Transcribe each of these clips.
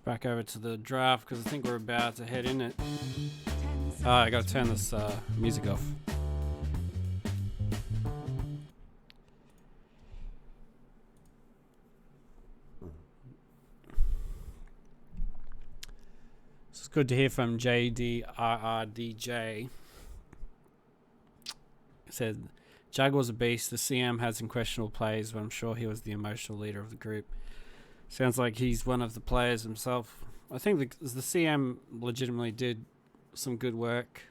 back over to the draft because I think we're about to head in it. I gotta turn this music off. It's good to hear from JDRRDJ. It said, Jaguar's a beast. The CM had some questionable plays, but I'm sure he was the emotional leader of the group. Sounds like he's one of the players himself. I think the CM legitimately did some good work.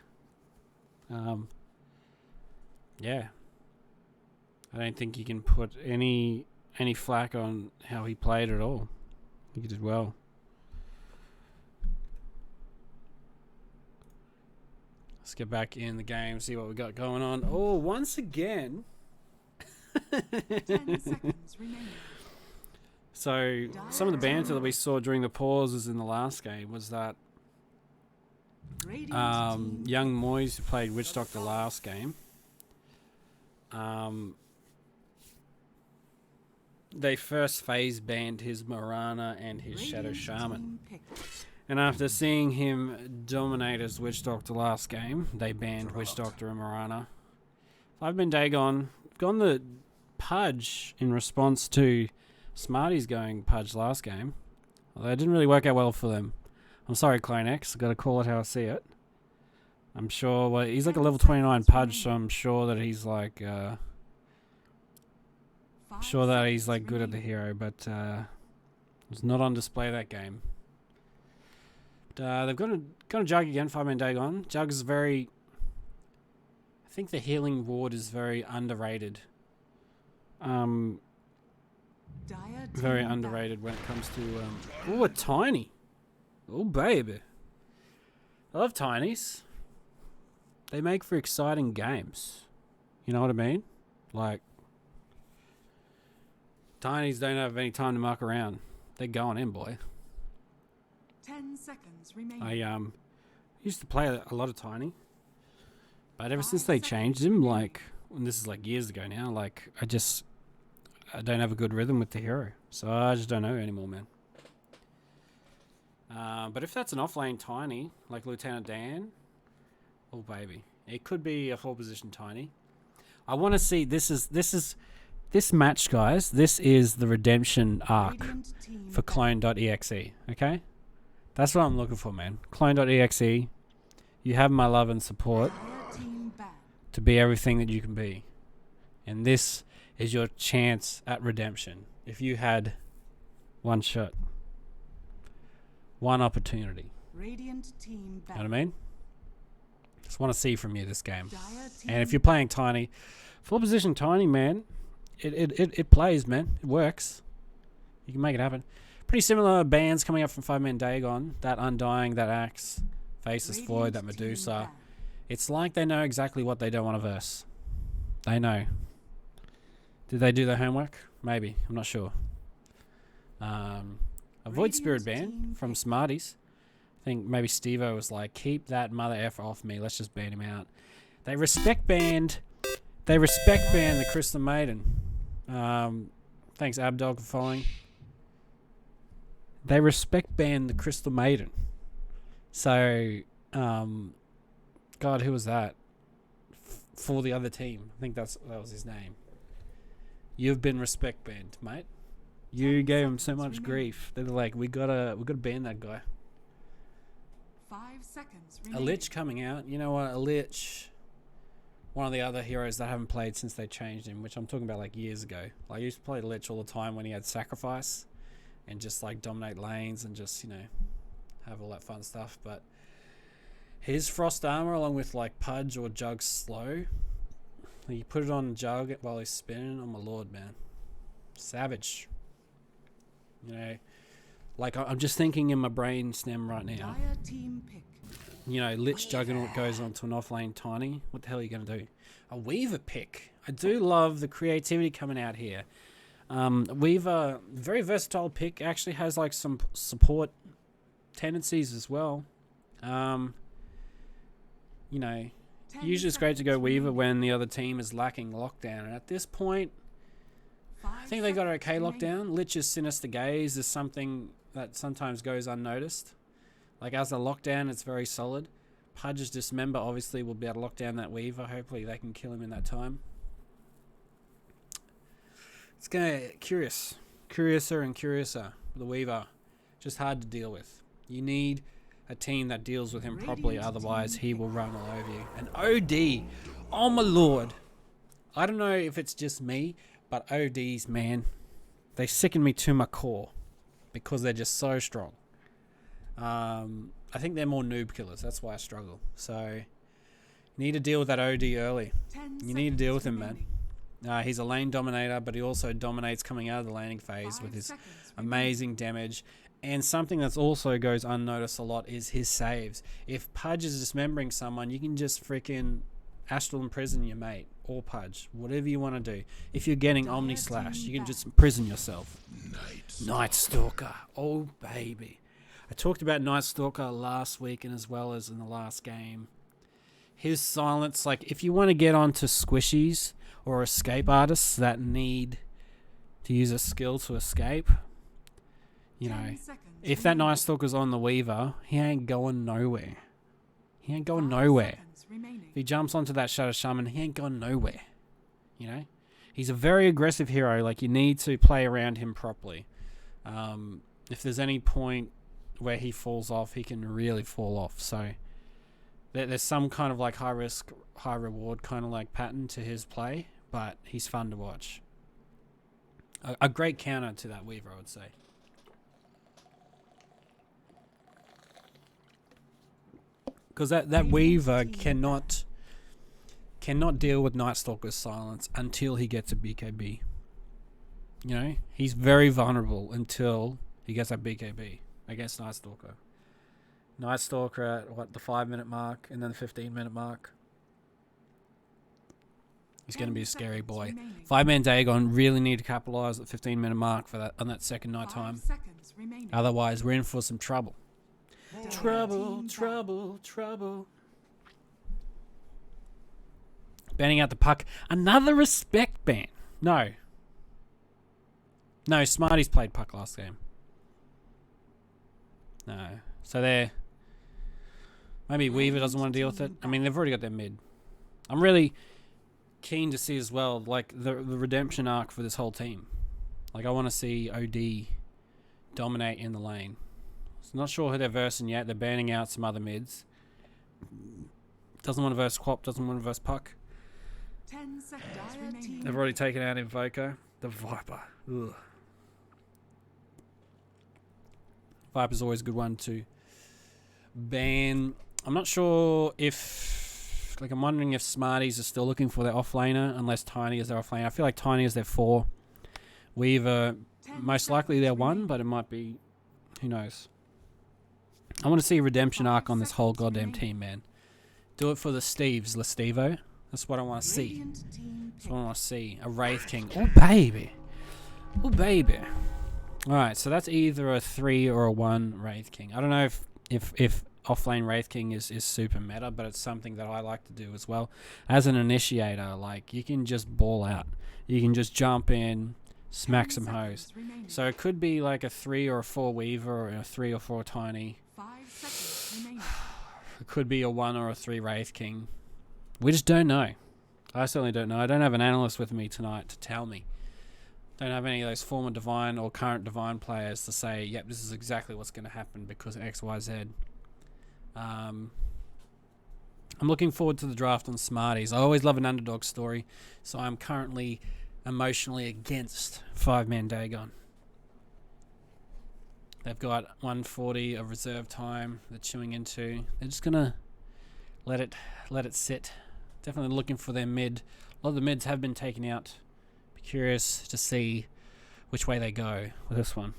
Yeah. I don't think you can put any flack on how he played at all. I think he did well. Let's get back in the game, see what we got going on. Oh, once again. 10 seconds remaining. So, some of the banter that we saw during the pauses in the last game was that young Moyes, who played Witch Doctor last game, they first phase banned his Morana and his Shadow Shaman. And after seeing him dominate as Witch Doctor last game, they banned Witch Doctor and Morana. I've been Dagon. I've gone the Pudge in response to Smarties going Pudge last game. Although it didn't really work out well for them. I'm sorry, Clone X. I've got to call it how I see it. I'm sure... Well, he's like a level 29 Pudge, so I'm sure that he's like... sure that he's like good at the hero, but was not on display that game. They've got a Jug again, 5-man Dagon. Jug is very... I think the healing ward is very underrated. Very underrated when it comes to... oh, a Tiny. Oh, baby. I love Tinies. They make for exciting games. You know what I mean? Like... Tinies don't have any time to muck around. They're going in, boy. 10 seconds remaining. I used to play a lot of Tiny, but ever since they changed him, like, and this is like years ago now, like I don't have a good rhythm with the hero, so I just don't know anymore, man. But if that's an offlane Tiny, like Lieutenant Dan, oh baby, it could be a 4-position Tiny. I want to see this match, guys. This is the redemption arc for Clone.exe. Okay. That's what I'm looking for, man. Clone.exe, you have my love and support to be everything that you can be. And this is your chance at redemption. If you had one shot, one opportunity. Radiant team know what I mean? Just want to see from you this game. And if you're playing Tiny, 4-position Tiny, man, it plays, man. It works. You can make it happen. Pretty similar bands coming up from 5-man Dagon. That Undying, that Axe, Faceless Void, that Medusa. It's like they know exactly what they don't want to verse. They know. Did they do their homework? Maybe. I'm not sure. Avoid Spirit Ban from Smarties. I think maybe Steve-O was like, keep that mother effer off me. Let's just ban him out. They respect banned the Crystal Maiden. Thanks, Abdog, for following. They respect ban the Crystal Maiden. So, God, who was that? For the other team. I think that was his name. You've been respect banned, mate. You gave him so much grief. They're like, we gotta ban that guy. 5 seconds A Lich coming out. You know what? A Lich, one of the other heroes that I haven't played since they changed him, which I'm talking about like years ago. Like, I used to play Lich all the time when he had Sacrifice and just like dominate lanes and just, you know, have all that fun stuff. But his Frost Armor along with like Pudge or Jug slow, you put it on Jug while he's spinning, oh my lord, man. Savage. You know, like I'm just thinking in my brain stem right now. You know, Lich Juggernaut goes on to an offlane Tiny. What the hell are you going to do? A Weaver pick. I do love the creativity coming out here. Weaver, very versatile pick. Actually has like some support tendencies as well. You know, usually it's great to go Weaver when the other team is lacking lockdown. And at this point, I think they got okay lockdown. Lich's Sinister Gaze is something that sometimes goes unnoticed. Like as a lockdown, it's very solid. Pudge's Dismember obviously will be able to lock down that Weaver. Hopefully they can kill him in that time. It's gonna curiouser and curiouser. The Weaver, just hard to deal with. You need a team that deals with him properly, otherwise he will run all over you. And OD, oh my lord. I don't know if it's just me, but ODs, man, they sicken me to my core because they're just so strong. I think they're more noob killers. That's why I struggle. So you need to deal with that OD early. You need to deal with him, man. He's a lane dominator, but he also dominates coming out of the laning phase with his amazing damage. And something that's also goes unnoticed a lot is his saves. If Pudge is dismembering someone, you can just freaking Astral Imprison your mate. Or Pudge. Whatever you want to do. If you're getting Omni Slash, you can just imprison yourself. Night Stalker. Oh, baby. I talked about Night Stalker last week and as well as in the last game. His silence, like if you want to get onto squishies or escape artists that need to use a skill to escape, you know, if that Night Stalker's on the Weaver, he ain't going nowhere. He ain't going nowhere. If he jumps onto that Shadow Shaman, he ain't going nowhere. You know? He's a very aggressive hero. Like, you need to play around him properly. If there's any point where he falls off, he can really fall off. So, there's some kind of, like, high risk, high reward kind of, like, pattern to his play. But he's fun to watch. A great counter to that Weaver, I would say. Because that Weaver cannot deal with Night Stalker's silence until he gets a BKB. You know? He's very vulnerable until he gets a BKB against Night Stalker. Night Stalker at, the 5-minute mark and then the 15-minute mark. He's going to be a scary boy. 5-man Dagon really need to capitalize at the 15-minute mark for that on that second night time. Otherwise, we're in for some trouble. Trouble. Banning out the puck. Another respect ban. No, Smarties played puck last game. No. So there. Maybe Weaver doesn't want to deal with it. I mean, they've already got their mid. I'm really keen to see as well, like, the redemption arc for this whole team. Like, I want to see OD dominate in the lane. Not sure who they're versing yet. They're banning out some other mids. Doesn't want to verse Quap, doesn't want to verse Puck. 10 seconds remaining. They've already taken out Invoker. The Viper. Ugh. Viper's always a good one to ban. I'm not sure if... Like, I'm wondering if Smarties are still looking for their offlaner, unless Tiny is their offlaner. I feel like Tiny is their 4. Weaver, most likely their 1, but it might be... Who knows? I want to see a redemption arc on this whole goddamn team, man. Do it for the Steves, Lestevo. That's what I want to see. That's what I want to see. A Wraith King. Oh, baby. Oh, baby. Alright, so that's either a 3 or a 1 Wraith King. I don't know if offlane Wraith King is super meta, but it's something that I like to do as well. As an initiator, like, you can just ball out. You can just jump in, smack some hoes. So it could be like a 3 or a 4 Weaver or a 3 or 4 Tiny. 5 seconds remaining. It could be a 1 or a 3 Wraith King. We just don't know. I certainly don't know. I don't have an analyst with me tonight to tell me. Don't have any of those former Divine or current Divine players to say, yep, this is exactly what's going to happen because X, Y, Z. I'm looking forward to the draft on Smarties. I always love an underdog story, so I'm currently emotionally against 5-man Dagon. They've got 140 of reserve time they're chewing into. They're just going to let it sit. Definitely looking for their mid. A lot of the mids have been taken out. Be curious to see which way they go with this one.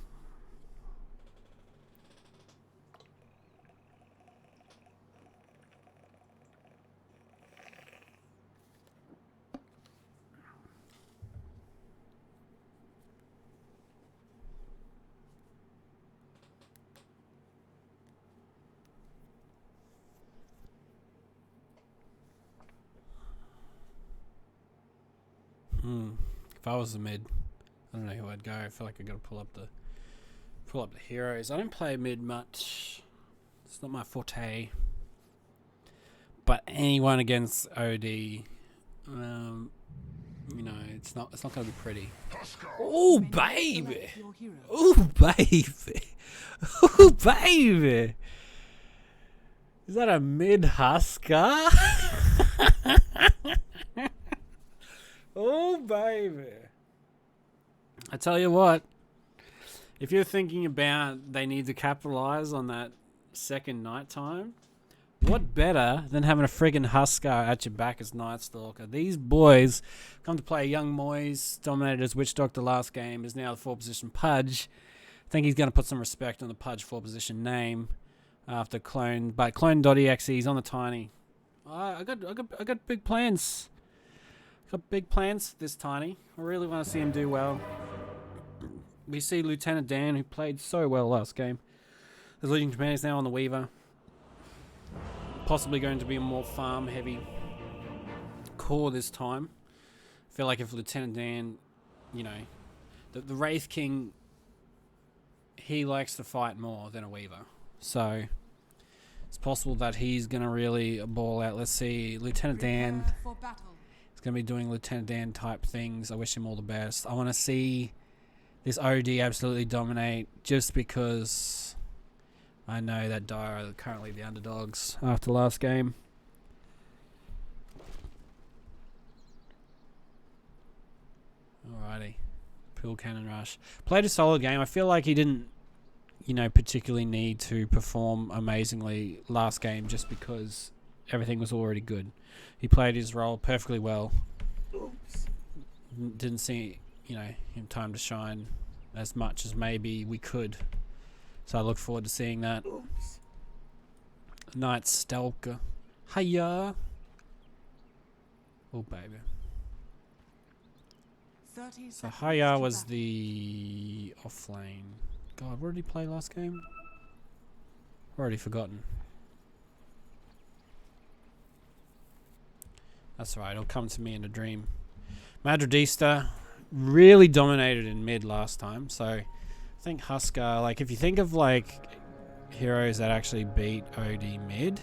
If I was the mid, I don't know who I'd go. I feel like I got to pull up pull up the heroes. I don't play mid much. It's not my forte. But anyone against OD, you know, it's not gonna be pretty. Oh baby! Oh baby! Oh baby! Is that a mid Husker? Oh baby! I tell you what, if you're thinking about they need to capitalize on that second nighttime, what better than having a friggin' Husker at your back as Night Stalker? These boys come to play Young Moyes, dominated as Witch Doctor last game, is now the 4 position Pudge. I think he's going to put some respect on the Pudge 4 position name after Clone, but Clone.exe, he's on the Tiny. I got big plans. Got big plans for this Tiny. I really want to see him do well. We see Lieutenant Dan, who played so well last game. The Legion Commander is now on the Weaver. Possibly going to be a more farm-heavy core this time. I feel like if Lieutenant Dan, you know, the Wraith King, he likes to fight more than a Weaver. So it's possible that he's going to really ball out. Let's see, Lieutenant Dan. He's going to be doing Lieutenant Dan type things. I wish him all the best. I want to see this OD absolutely dominate just because I know that Dire are currently the underdogs after last game. Alrighty. Pool Cannon Rush. Played a solid game. I feel like he didn't, you know, particularly need to perform amazingly last game just because everything was already good. He played his role perfectly well. Oops. Didn't see, you know, him time to shine as much as maybe we could. So I look forward to seeing that. Oops. Night Stalker. Hiya. Oh, baby. 30 So seconds Hiya to was battle. the offlane. God, what did he play last game? Already forgotten. That's right, it'll come to me in a dream. Madridista really dominated in mid last time, so I think Husker, like if you think of like heroes that actually beat OD mid,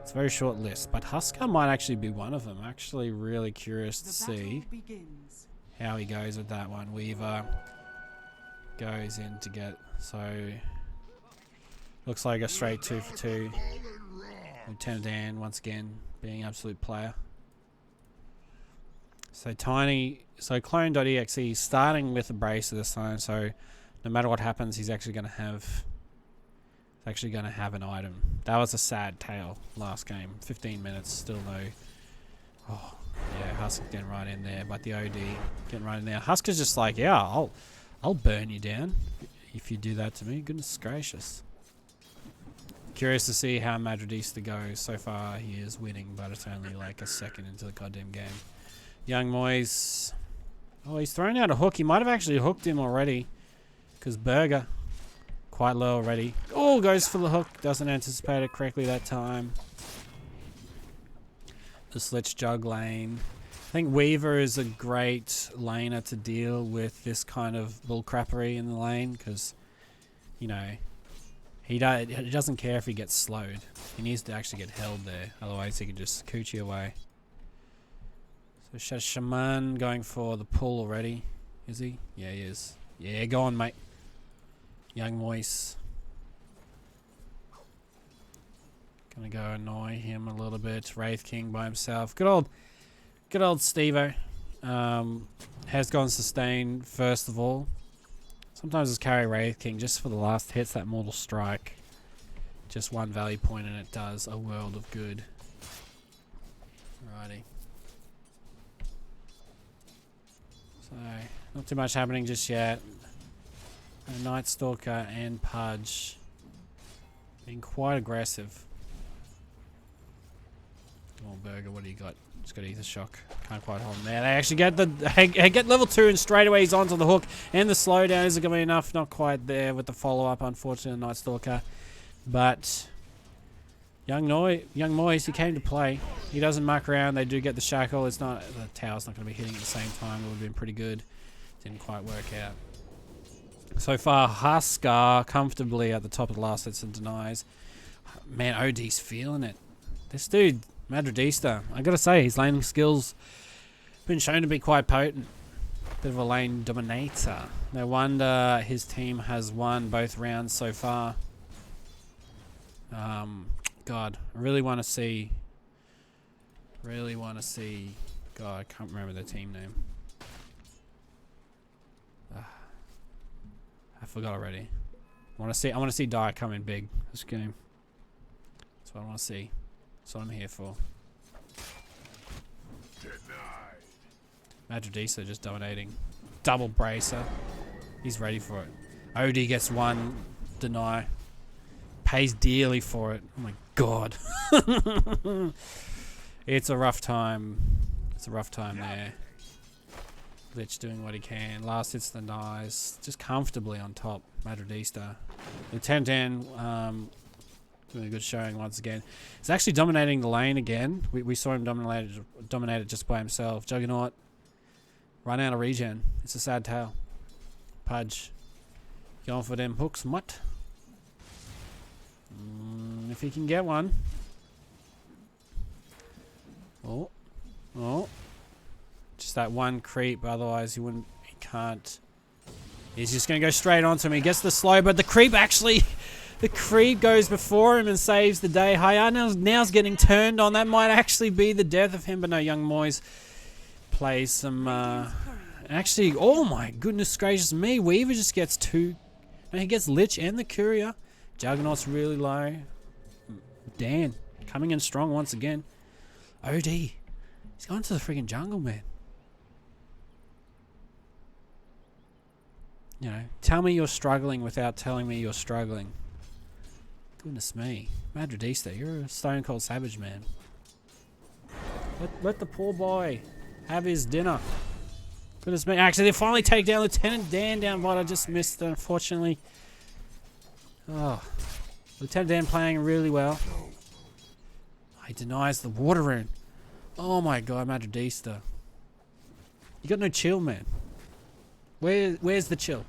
it's a very short list, but Husker might actually be one of them. Actually really curious to The see battle begins. how he goes with that one. Weaver goes in to get, so looks like a straight 2 for 2. Lieutenant Dan once again being absolute player. So Tiny, so Clone.exe is starting with a bracer this time, so no matter what happens, he's actually going to have an item. That was a sad tale last game. 15 minutes, still no. Oh, yeah, Husker getting right in there, but the OD getting right in there. Husker's just like, yeah, I'll burn you down if you do that to me. Goodness gracious. Curious to see how Madridista goes. So far, he is winning, but it's only like a second into the goddamn game. Young Moyes. Oh, he's thrown out a hook. He might have actually hooked him already. Because Burger, quite low already. Oh, goes for the hook. Doesn't anticipate it correctly that time. The Slitch Jug lane. I think Weaver is a great laner to deal with this kind of bullcrappery in the lane. Because, you know, he doesn't care if he gets slowed. He needs to actually get held there. Otherwise, he can just coochie away. So Shaman going for the pull already. Is he? Yeah, he is. Yeah, go on, mate. Young Moise. Gonna go annoy him a little bit. Wraith King by himself. Good old Stevo. Has gone sustain first of all. Sometimes just carry Wraith King just for the last hits, that Mortal Strike. Just one value point and it does a world of good. Alrighty. So, not too much happening just yet. Night Stalker and Pudge being quite aggressive. Oh, Burger, what do you got? Just got Ether Shock. Can't quite hold him there. They actually get level 2 and straight away he's onto the hook. And the slowdown isn't going to be enough. Not quite there with the follow-up, unfortunately, Night Stalker. But Young Moyes, he came to play. He doesn't muck around. They do get the shackle. It's not, the tower's not going to be hitting at the same time. It would have been pretty good. Didn't quite work out. So far, Huskar comfortably at the top of the last hits and denies. Man, OD's feeling it. This dude, Madridista, I gotta say, his laning skills been shown to be quite potent. Bit of a lane dominator. No wonder his team has won both rounds so far. God, I really want to see. God, I can't remember the team name. I forgot already. I want to see Dye come in big this game. That's what I want to see. That's what I'm here for. Madridisa just dominating. Double bracer. He's ready for it. OD gets one deny. Pays dearly for it. Oh my god. It's a rough time. It's a rough time there. Lich doing what he can. Last hits the denies. Just comfortably on top. Madridista. Lieutenant Dan doing a good showing once again. He's actually dominating the lane again. We saw him dominate it just by himself. Juggernaut. Run out of regen. It's a sad tale. Pudge. Going for them hooks, mutt. If he can get one. Oh. Just that one creep, otherwise he can't. He's just going to go straight onto him. He gets the slow, but the creep actually, the creep goes before him and saves the day. Hayana now's getting turned on. That might actually be the death of him, but no, Young Moyes plays some, actually, oh my goodness gracious me, Weaver just gets two. No, he gets Lich and the Courier. Juggernaut's really low. Dan coming in strong once again. OD. He's going to the freaking jungle, man. You know, tell me you're struggling without telling me you're struggling. Goodness me. Madridista, you're a stone cold savage, man. Let the poor boy have his dinner. Goodness me. Actually, they finally take down Lieutenant Dan down, but I just missed it, unfortunately. Oh. Lieutenant Dan playing really well. He denies the water rune. Oh my god, Madridista. You got no chill, man. Where's the chill?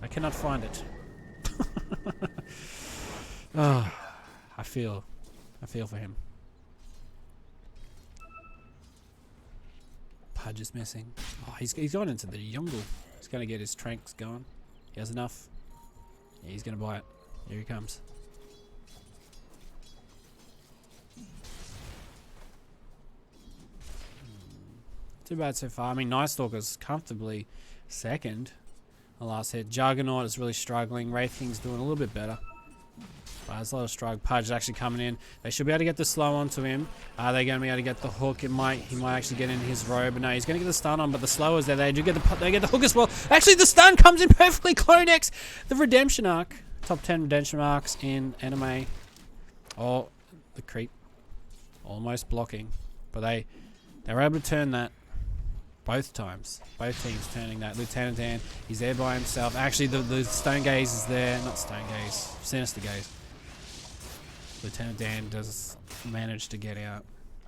I cannot find it. Oh, I feel for him. Pudge is missing. Oh, he's gone into the jungle. He's gonna get his tranks going. He has enough. Yeah, he's gonna buy it. Here he comes. Too bad so far. I mean, Night Stalker's comfortably second. The last hit. Juggernaut is really struggling. Wraith King's doing a little bit better. But there's a lot of struggle. Pudge is actually coming in. They should be able to get the slow onto him. Are they going to be able to get the hook? He might actually get in his row, but no, he's going to get the stun on. But the slow is there. They get the hook as well. Actually, the stun comes in perfectly. Clonex, the redemption arc. Top 10 redemption arcs in anime. Oh, the creep. Almost blocking. But they were able to turn that. Both times. Both teams turning that. Lieutenant Dan, he's there by himself. Actually, the Stone Gaze is there. Not Stone Gaze. Sinister Gaze. Lieutenant Dan does manage to get out.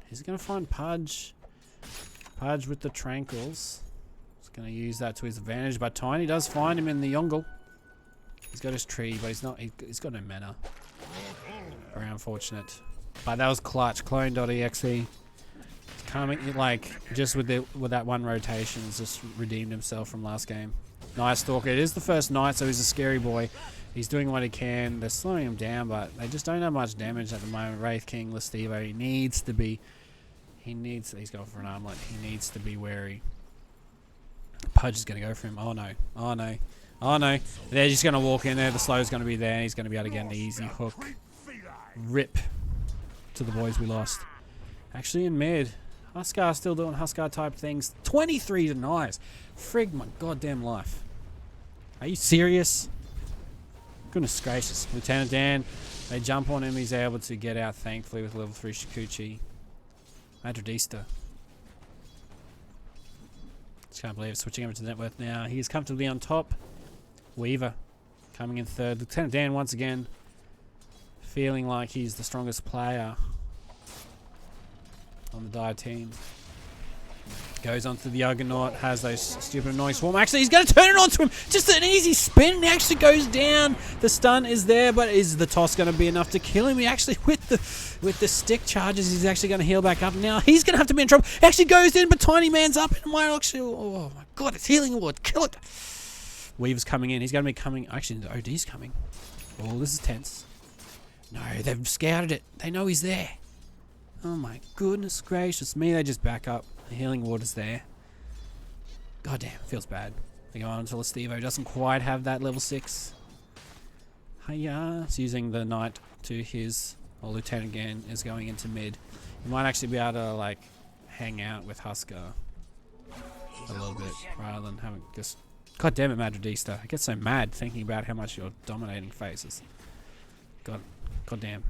He's going to find Pudge. Pudge with the Tranquils. He's going to use that to his advantage. But Tiny does find him in the Yongle. He's got his tree, but he's got no mana. Very unfortunate. But that was clutch. Clone.exe. Coming, like, just with that one rotation, has just redeemed himself from last game. Night Stalker. It is the first night, so he's a scary boy. He's doing what he can. They're slowing him down, but they just don't have much damage at the moment. Wraith King, Lestivo, he's going for an armlet. He needs to be wary. Pudge is going to go for him. Oh no. Oh no. Oh no. They're just going to walk in there. The slow's going to be there. He's going to be able to get an easy hook. Rip to the boys we lost. Actually in mid. Huskar still doing Huskar type things. 23 denies. Frig my goddamn life. Are you serious? Goodness gracious. Lieutenant Dan, they jump on him. He's able to get out thankfully with level 3 Shikuchi. Madridista. Just can't believe it. Switching over to the net worth now. He's comfortably on top. Weaver coming in third. Lieutenant Dan once again feeling like he's the strongest player on the Dire team. Goes onto the Juggernaut, has those stupid annoying swarm. Actually, he's going to turn it onto him. Just an easy spin. He actually goes down. The stun is there, but is the toss going to be enough to kill him? He actually, with the stick charges, he's actually going to heal back up. Now he's going to have to be in trouble. He actually goes in, but Tiny Man's up. And might actually, oh my god, it's healing ward. Kill it. Weaver's coming in. He's going to be coming. Actually, the OD's coming. Oh, this is tense. No, they've scouted it. They know he's there. Oh my goodness gracious me. They just back up. The healing water's there. God damn, feels bad. They go on until Stevo doesn't quite have that level 6. Hiya. It's using the knight to his, or Lieutenant again is going into mid. He might actually be able to like hang out with Husker a little bit rather than having just. God damn it, Madridista. I get so mad thinking about how much you're dominating phases. God damn.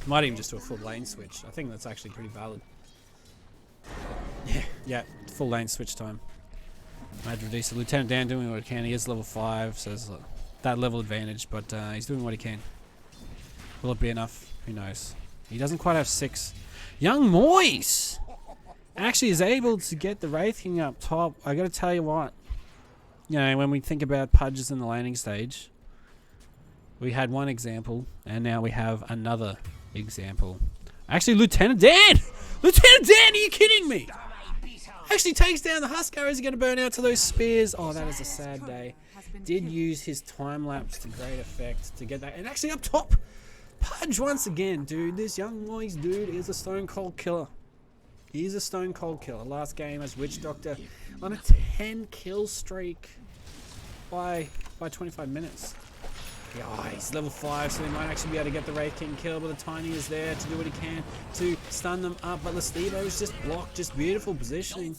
Might even just do a full lane switch. I think that's actually pretty valid. Yeah, full lane switch time. Madridista, Lieutenant Dan doing what he can. He is level 5, so there's that level advantage, but he's doing what he can. Will it be enough? Who knows? He doesn't quite have 6. Young Moise actually is able to get the Wraith King up top. I gotta tell you what. You know, when we think about Pudges in the landing stage, we had one example, and now we have another example. Actually, Lieutenant Dan! Lieutenant Dan, are you kidding me? Actually takes down the Husker. Is he going to burn out to those spears? Oh, that is a sad day. Did use his time lapse to great effect to get that. And actually up top, Pudge once again, dude. This young Moise dude is a stone cold killer. He's a stone cold killer. Last game as Witch Doctor on a 10 kill streak by 25 minutes. Oh, he's level 5, so he might actually be able to get the Wraith King kill, but the Tiny is there to do what he can to stun them up. But Lestivo is just blocked, just beautiful positioning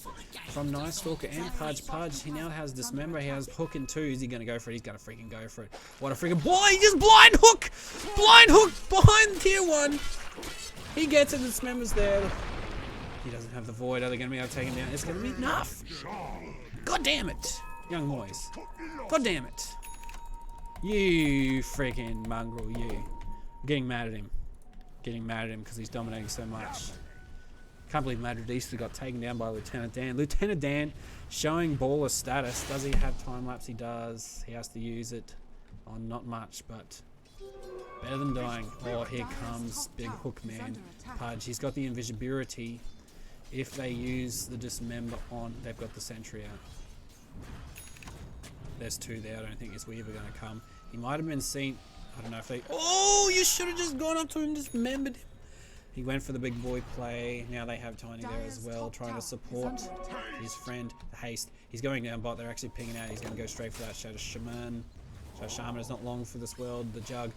from Night Stalker and Pudge. He now has Dismember, he has Hook in 2. Is he going to go for it? He's going to freaking go for it. What a freaking boy! He just blind hook! Blind hook behind tier 1. He gets it, Dismember's there. He doesn't have the Void. Are they going to be able to take him down? It's going to be enough. God damn it, young Moise. God damn it. You freaking mongrel, you. I'm getting mad at him. Getting mad at him because he's dominating so much. Can't believe Madridista got taken down by Lieutenant Dan. Lieutenant Dan showing baller status. Does he have time lapse? He does. He has to use it on not much, but better than dying. Oh, here comes Big Hook Man. Pudge. He's got the invisibility. If they use the Dismember on, they've got the Sentry out. There's 2 there. I don't think it's Weaver going to come. He might have been seen. I don't know if they. Oh, you should have just gone up to him and dismembered him. He went for the big boy play. Now they have Tiny there as well, trying to support his friend, the Haste. He's going down bot. They're actually pinging out. He's going to go straight for that Shadow Shaman. Shadow Shaman is not long for this world. The Jug.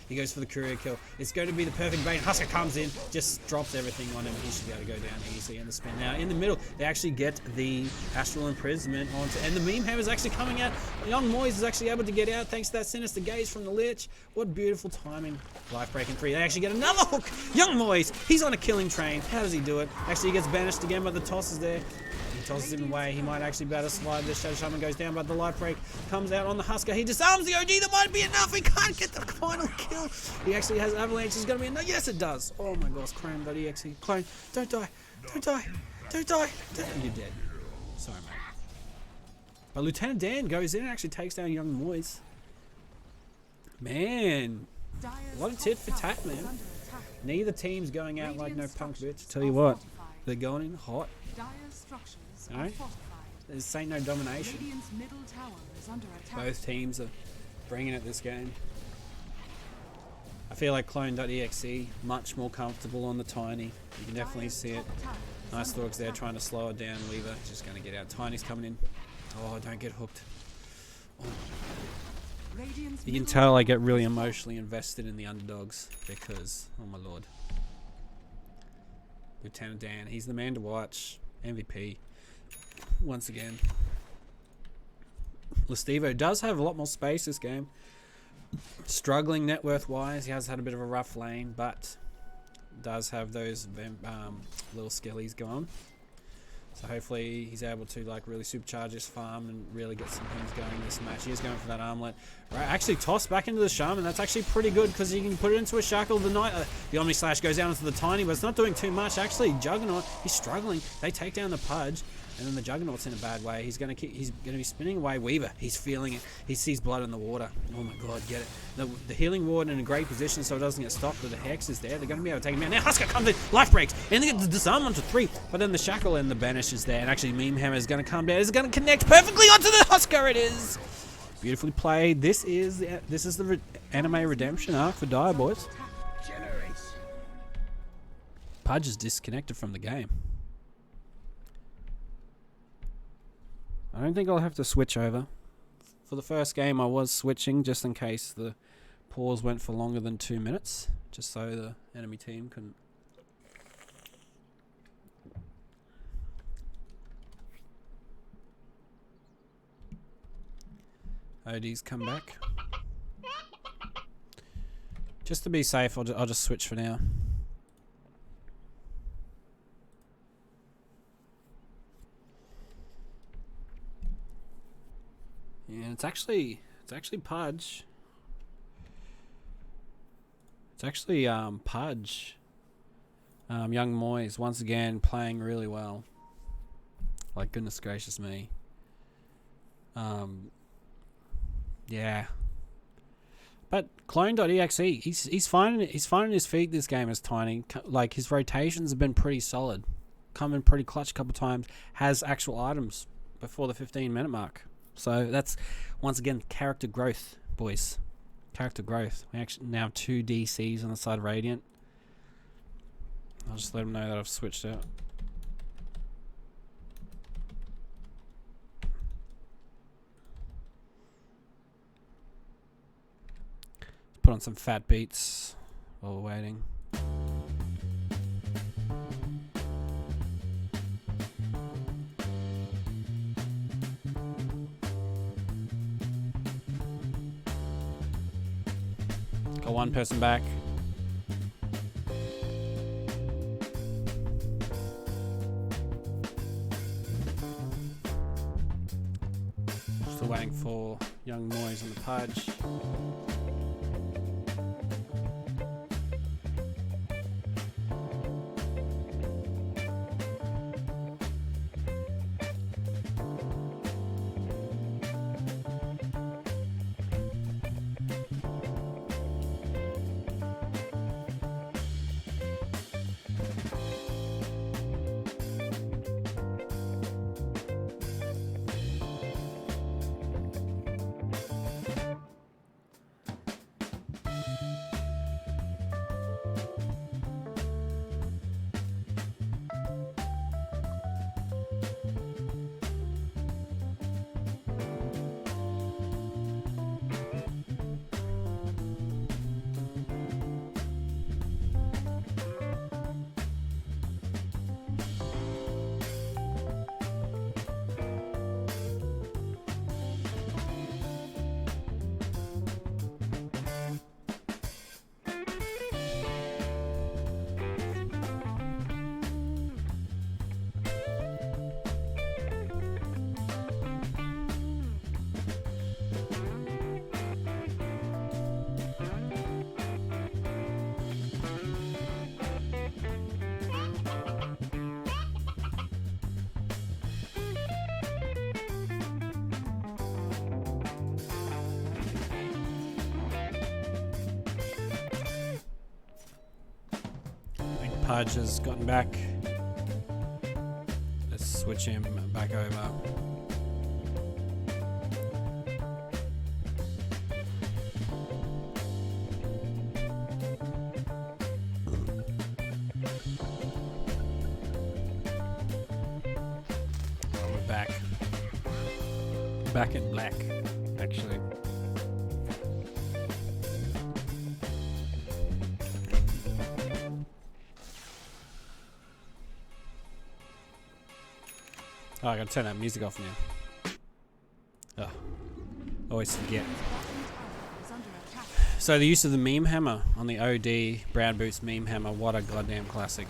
He goes for the courier kill. It's going to be the perfect bait. Husker comes in, just drops everything on him. He should be able to go down easy in the spin. Now, in the middle, they actually get the Astral Imprisonment onto, and the Meme Hammer is actually coming out. Young Moise is actually able to get out thanks to that Sinister Gaze from the Lich. What beautiful timing. Life breaking free. They actually get another hook. Young Moise, he's on a killing train. How does he do it? Actually, he gets banished again, but the toss is there. He tosses him away. He might actually be able to slide this. Shadow Shaman goes down, but the life break comes out on the Husker. He disarms the OG. That might be enough. He can't get the final kill. He actually has Avalanche. He's going to be enough. Yes, it does. Oh my gosh. Chrome.exe. Clone. Don't die. Don't die. Don't die. You're dead. Sorry, mate. But Lieutenant Dan goes in and actually takes down young Moise. Man. A lot of tit for tat, man. Neither team's going out like no punk bitch. Tell you what. They're going in hot. Alright? This ain't no domination. Both teams are bringing it this game. I feel like Clone.exe much more comfortable on the Tiny. You can definitely see it. Nice Thorks there trying to slow it down. Weaver just going to get out. Tiny's coming in. Oh, don't get hooked. Oh. You can tell I get really emotionally invested in the underdogs because, oh my lord. Lieutenant Dan, he's the man to watch. MVP. Once again. Lestivo does have a lot more space this game. Struggling net worth wise. He has had a bit of a rough lane, but does have those little skillies going. So hopefully he's able to like really supercharge his farm and really get some things going in this match. He is going for that armlet. Right, actually toss back into the shaman. That's actually pretty good because you can put it into a shackle. The Omni Slash goes down into the tiny, but it's not doing too much. Actually, Juggernaut, he's struggling. They take down the Pudge. And then the Juggernaut's in a bad way. He's gonna be spinning away Weaver. He's feeling it. He sees blood in the water. Oh my god, get it. The healing ward in a great position so it doesn't get stopped, but the Hex is there. They're gonna be able to take him out. Now Husker comes in, life breaks, and they get the disarm onto 3. But then the shackle and the banish is there. And actually Meme Hammer is gonna come down. It's gonna connect perfectly onto the Husker. It is beautifully played. This is the anime redemption arc for Dire, boys. Pudge is disconnected from the game. I don't think I'll have to switch over. For the first game I was switching just in case the pause went for longer than 2 minutes, just so the enemy team couldn't. OD's come back. Just to be safe, I'll just switch for now. Yeah, it's actually Pudge. It's actually Pudge. Young Moyes once again playing really well. Like goodness gracious me. Yeah. But Clone.exe, he's finding his feet this game as Tiny. Like his rotations have been pretty solid. Come in pretty clutch a couple times. Has actual items before the 15-minute mark. So that's, once again, character growth, boys. Character growth. We actually now have 2 DCs on the side of Radiant. I'll just let them know that I've switched out. Put on some fat beats while we're waiting. Got one person back. Still waiting for Young Moyes on the Pudge. Pudge has gotten back. Let's switch him back over. Oh, we're back. Back in black, actually. Oh, I gotta turn that music off now. Oh, always forget. So the use of the meme hammer on the OD Brown Boots meme hammer, what a goddamn classic.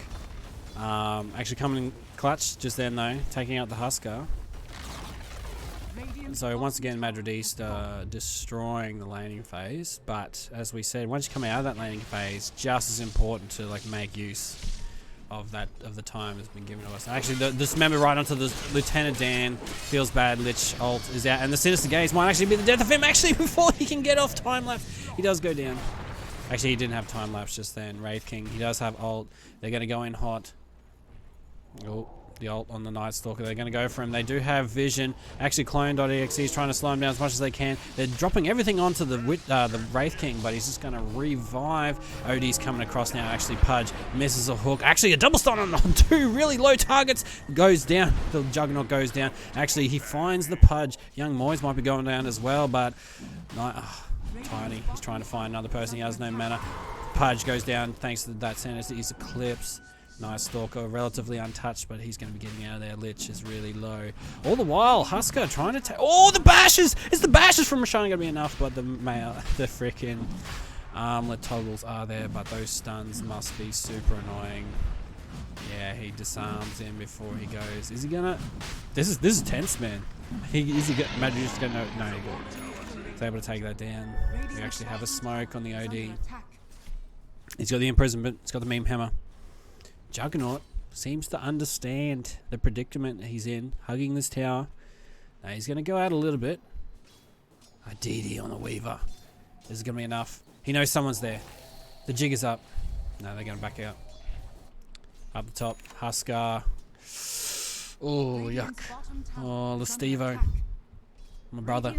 Actually coming in clutch just then though, taking out the Husker. So once again, Madridista destroying the laning phase, but as we said, once you come out of that laning phase, just as important to like make use of the time that's been given to us. Actually, this member right onto the Lieutenant Dan feels bad. Lich ult is out, and the Sinister Gaze might actually be the death of him. Actually, before he can get off time lapse, he does go down. Actually, he didn't have time lapse just then. Wraith King, he does have ult. They're going to go in hot. Oh, the ult on the Night Stalker. They're going to go for him. They do have vision. Actually, Clone.exe is trying to slow him down as much as they can. They're dropping everything onto the Wraith King, but he's just going to revive. OD's coming across now. Actually, Pudge misses a hook. Actually, a double stun on two really low targets. Goes down. The Juggernaut goes down. Actually, he finds the Pudge. Young Moyes might be going down as well, but Tiny. He's trying to find another person. He has no mana. Pudge goes down thanks to that Sinister's Eclipse. Nice Stalker, relatively untouched, but he's going to be getting out of there. Lich is really low. All the while, Husker trying to take... Oh, the bashes! It's the bashes from Rashawn going to be enough, but the freaking armlet toggles are there, but those stuns must be super annoying. Yeah, he disarms him before he goes. Is he going to... This is tense, man. Imagine just going to... No, he got... He's able to take that down. We actually have a smoke on the OD. He's got the imprisonment. He's got the meme hammer. Juggernaut seems to understand the predicament he's in, hugging this tower. Now he's going to go out a little bit. A DD on the Weaver. This is going to be enough. He knows someone's there. The jig is up. No, they're going to back out. Up the top, Husker. Oh, yuck. Oh, Lestivo. My brother.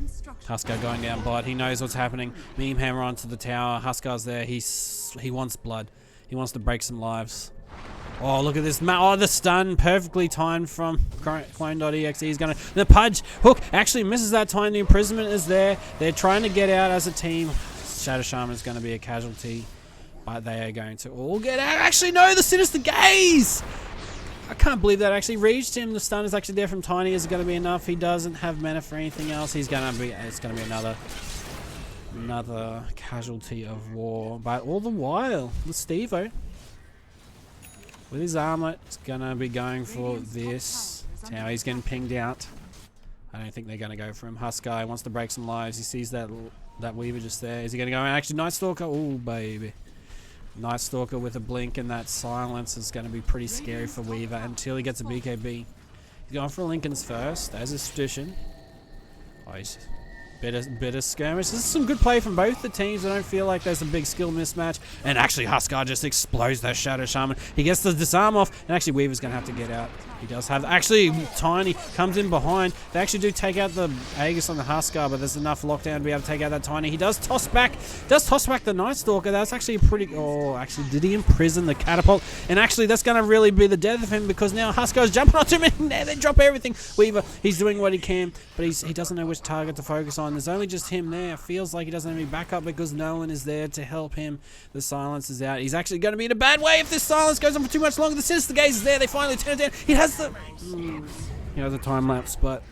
Husker going down bot. He knows what's happening. Meme hammer onto the tower. Huskar's there. He wants blood. He wants to break some lives. Oh, look at this. Oh, the stun perfectly timed from Clone.exe. He's going to... The Pudge hook actually misses that time. The imprisonment is there. They're trying to get out as a team. Shadow Shaman is going to be a casualty. But they are going to all get out. Actually, no, the Sinister Gaze! I can't believe that actually reached him. The stun is actually there from Tiny. Is it going to be enough? He doesn't have mana for anything else. He's going to be... It's going to be another casualty of war. But all the while, the Stevo... With his armlet, he's going to be going for this tower. He's getting pinged out. I don't think they're going to go for him. Husker wants to break some lives. He sees that Weaver just there. Is he going to go? Actually, Night Stalker. Oh, baby. Night Stalker with a blink and that silence is going to be pretty scary for Weaver until he gets a BKB. He's going for Lincoln's first, as is tradition. Oh, he's bit of skirmish. This is some good play from both the teams. I don't feel like there's a big skill mismatch. And actually, Husker just explodes that Shadow Shaman. He gets the disarm off, and actually Weaver's going to have to get out. He does have... Actually, Tiny comes in behind. They actually do take out the Aegis on the Husker, but there's enough lockdown to be able to take out that Tiny. He does toss back the Night Stalker. That's actually a pretty... Oh, actually, did he imprison the catapult? And actually, that's going to really be the death of him, because now Husker's jumping onto him, and they drop everything. Weaver, he's doing what he can, but he doesn't know which target to focus on. There's only just him there. Feels like he doesn't have any backup because no one is there to help him. The silence is out. He's actually going to be in a bad way if this silence goes on for too much longer. The Sinister Gaze is there. They finally turn it down. He has the... He has a time lapse, but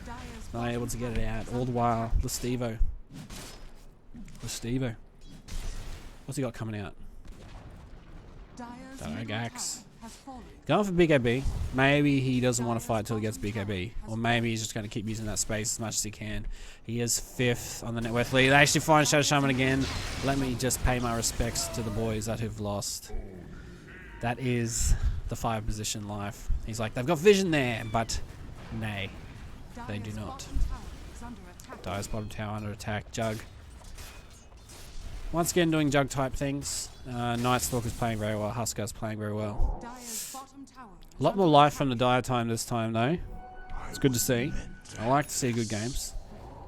not able to get it out. All the while, Lestivo. What's he got coming out? Don't know, Gax. Going for BKB. Maybe he doesn't want to fight until he gets BKB. Or maybe he's just going to keep using that space as much as he can. He is 5th on the net worth lead. They actually find Shadow Shaman again. Let me just pay my respects to the boys that have lost. That is the 5 position life. He's like, they've got vision there, but nay, they do not. Dire's bottom tower under attack. Jug. Once again doing Jug type things. Night Stalker's playing very well. Husker's playing very well. A lot more life from the Dire time this time though. It's good to see. I like to see good games.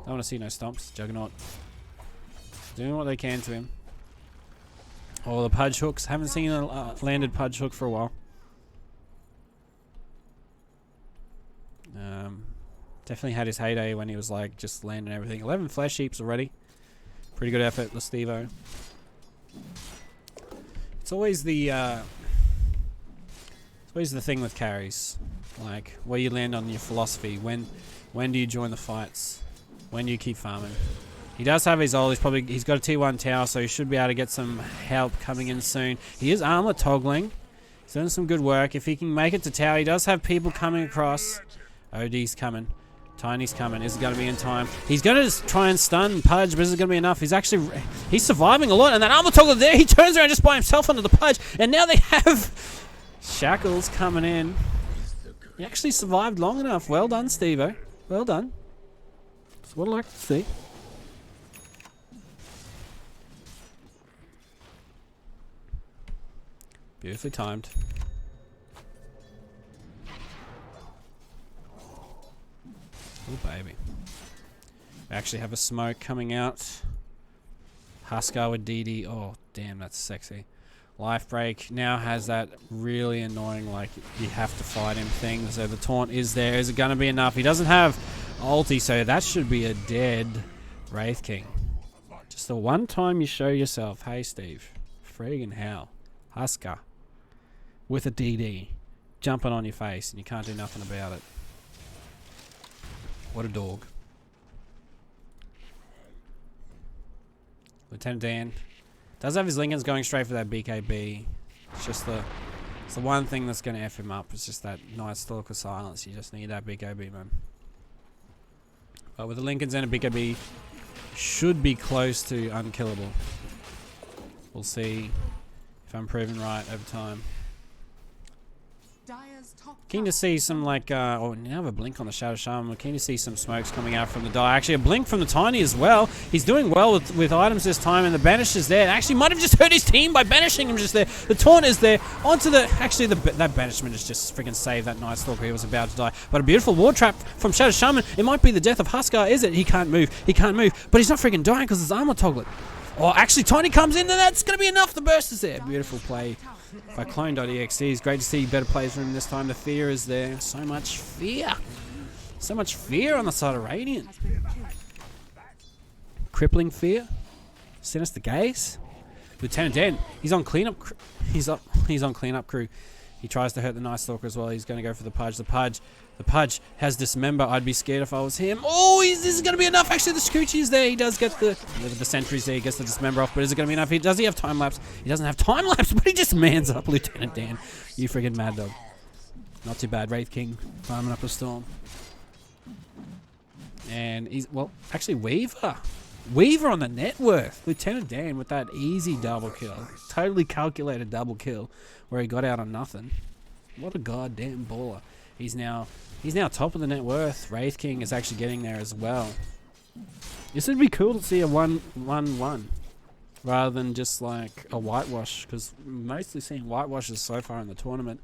Don't want to see no stomps. Juggernaut doing what they can to him. Oh, the Pudge hooks. Haven't seen a landed Pudge hook for a while. Definitely had his heyday when he was like just landing everything. 11 flesh heaps already. Pretty good effort, Lestivo. It's always the thing with carries, like where you land on your philosophy. When do you join the fights? When do you keep farming? He does have his ult. He's got a T1 tower, so he should be able to get some help coming in soon. He is armlet toggling. He's doing some good work. If he can make it to tower, he does have people coming across. OD's coming. Tiny's coming. Is it going to be in time? He's going to try and stun Pudge, but is it going to be enough? He's surviving a lot, and that armor toggle there, he turns around just by himself onto the Pudge, and now they have Shackles coming in. He actually survived long enough. Well done, Steve-O. Well done. That's what I like to see. Beautifully timed. Oh, baby. We actually have a smoke coming out. Huskar with DD. Oh, damn, that's sexy. Life Break now has that really annoying, like, you have to fight him thing. So the taunt is there. Is it going to be enough? He doesn't have ulti, so that should be a dead Wraith King. Just the one time you show yourself, hey, Steve, friggin' hell. Huskar with a DD jumping on your face, and you can't do nothing about it. What a dog. Lieutenant Dan does have his Lincolns going straight for that BKB. It's just it's the one thing that's going to F him up. It's just that nice Stalker silence. You just need that BKB, man. But with the Lincolns and a BKB, should be close to unkillable. We'll see if I'm proven right over time. Keen to see some, like, oh, now have a blink on the Shadow Shaman. We're keen to see some smokes coming out from the die. Actually, a blink from the Tiny as well. He's doing well with items this time, and the banish is there. Actually, might have just hurt his team by banishing him just there. The taunt is there. Onto the... Actually, that banishment has just freaking saved that Night Stalker. He was about to die. But a beautiful ward trap from Shadow Shaman. It might be the death of Huskar, is it? He can't move. He can't move. But he's not freaking dying because his armor togglet. Oh, actually, Tiny comes in, and that's going to be enough. The burst is there. Beautiful play by Clone.exe. It's great to see better plays from him this time. The fear is there. So much fear. So much fear on the side of Radiant. Crippling fear. Sinister gaze. Lieutenant Dan. He's on cleanup. He's on cleanup crew. He tries to hurt the Night Stalker as well. He's going to go for the Pudge. The Pudge has Dismember. I'd be scared if I was him. Oh, this is going to be enough. Actually, the Scoochie is there. He does get the sentries there. He gets the Dismember off, but is it going to be enough? Does he have time lapse? He doesn't have time lapse, but he just mans up Lieutenant Dan. You friggin' mad dog. Not too bad. Wraith King climbing up a storm. And he's, well, actually Weaver. Weaver on the net worth. Lieutenant Dan with that easy double kill. Totally calculated double kill where he got out on nothing. What a goddamn baller. He's now top of the net worth. Wraith King is actually getting there as well. This would be cool to see a 1-1-1 rather than just like a whitewash, because mostly seeing whitewashes so far in the tournament.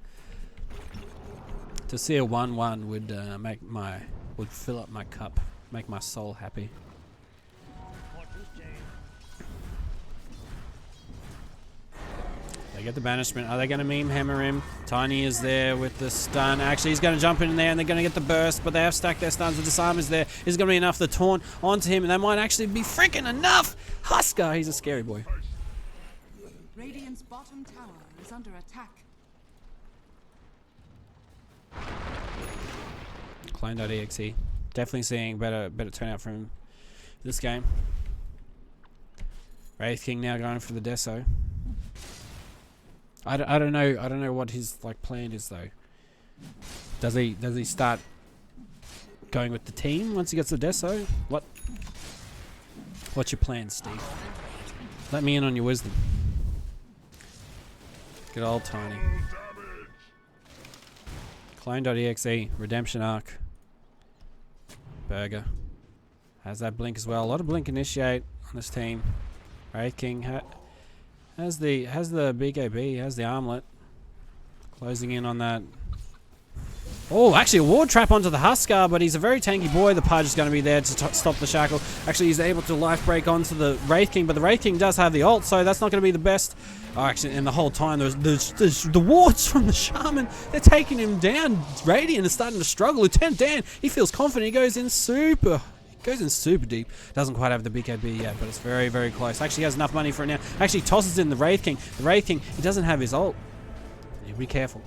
To see a 1-1 would fill up my cup, make my soul happy. They get the banishment. Are they going to meme hammer him? Tiny is there with the stun. Actually, he's going to jump in there and they're going to get the burst, but they have stacked their stuns. The disarm is there. Is going to be enough. The taunt onto him, and that might actually be freaking enough. Huskar, he's a scary boy. Radiant's bottom tower is under attack. Clone.exe. Definitely seeing better turnout from this game. Wraith King now going for the Deso. I don't know what his like plan is though. Does he start going with the team once he gets the Deso? What's your plan, Steve? Let me in on your wisdom. Good old Tiny. Clone.exe, Redemption Arc. Burger. Has that blink as well. A lot of blink initiate on this team. Wraith King has the BKB, has the armlet. Closing in on that. Oh, actually a ward trap onto the Huskar, but he's a very tanky boy. The Pudge is going to be there to stop the shackle. Actually, he's able to life break onto the Wraith King, but the Wraith King does have the ult, so that's not going to be the best. Oh, actually, and the whole time, there's the wards from the Shaman. They're taking him down. Radiant is starting to struggle. Lieutenant Dan, he feels confident. He goes in super deep. Doesn't quite have the BKB yet, but it's very, very close. Actually, he has enough money for it now. Actually, tosses in the Wraith King. The Wraith King, he doesn't have his ult. Yeah, be careful.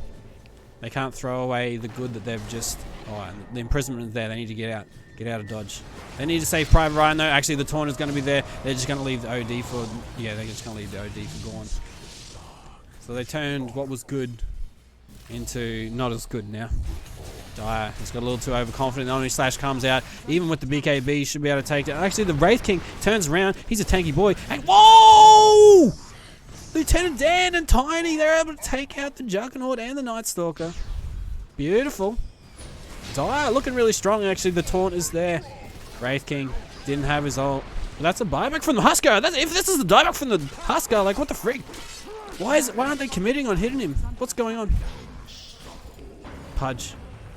They can't throw away the good that they've just... Oh, and the imprisonment is there. They need to get out. Get out of dodge. They need to save Private Ryan, though. Actually, the taunt is going to be there. They're just going to leave the OD for... Yeah, they're just going to leave the OD for Gorn. So they turned what was good into not as good now. Dire, he's got a little too overconfident. The Omni Slash comes out. Even with the BKB, should be able to take it. Actually, the Wraith King turns around. He's a tanky boy. And whoa! Lieutenant Dan and Tiny, they're able to take out the Juggernaut and the Night Stalker. Beautiful. Dire looking really strong. Actually, the taunt is there. Wraith King didn't have his ult. But that's a buyback from the Husker. If this is the dieback from the Husker, like what the freak? Why aren't they committing on hitting him? What's going on? Pudge.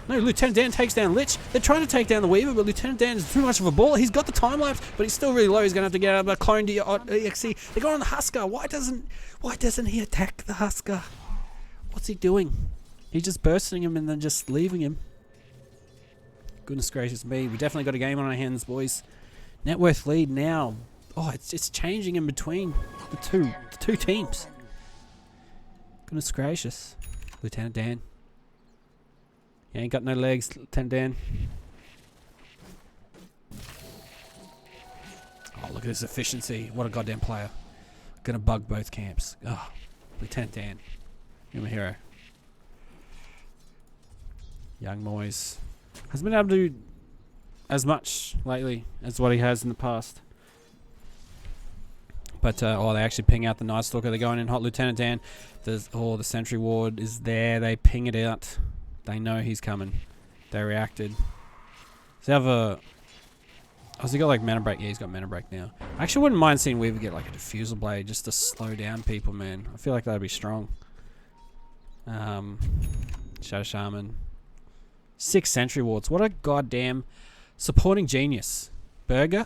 No, Lieutenant Dan takes down Lich. They're trying to take down the Weaver, but Lieutenant Dan is too much of a baller. He's got the time lapse, but he's still really low. He's going to have to get out of a clone to EXE. They go on the Husker. Why doesn't he attack the Husker? What's he doing? He's just bursting him and then just leaving him. Goodness gracious me. We definitely got a game on our hands, boys. Net worth lead now. Oh, it's changing in between the two teams. Goodness gracious. Lieutenant Dan. You ain't got no legs, Lieutenant Dan. Oh, look at this efficiency. What a goddamn player. Gonna bug both camps. Oh, Lieutenant Dan. You're my hero. Young Moyes hasn't been able to do as much lately as what he has in the past. But, they actually ping out the Night Stalker. They're going in hot. Lieutenant Dan. The Sentry Ward is there. They ping it out. They know he's coming. They reacted. Does he have a... Oh, has he got like mana break? Yeah, he's got mana break now. I actually wouldn't mind seeing Weaver get like a diffusal blade just to slow down people, man. I feel like that'd be strong. Shadow Shaman. 6 Sentry Wards. What a goddamn supporting genius. Burger?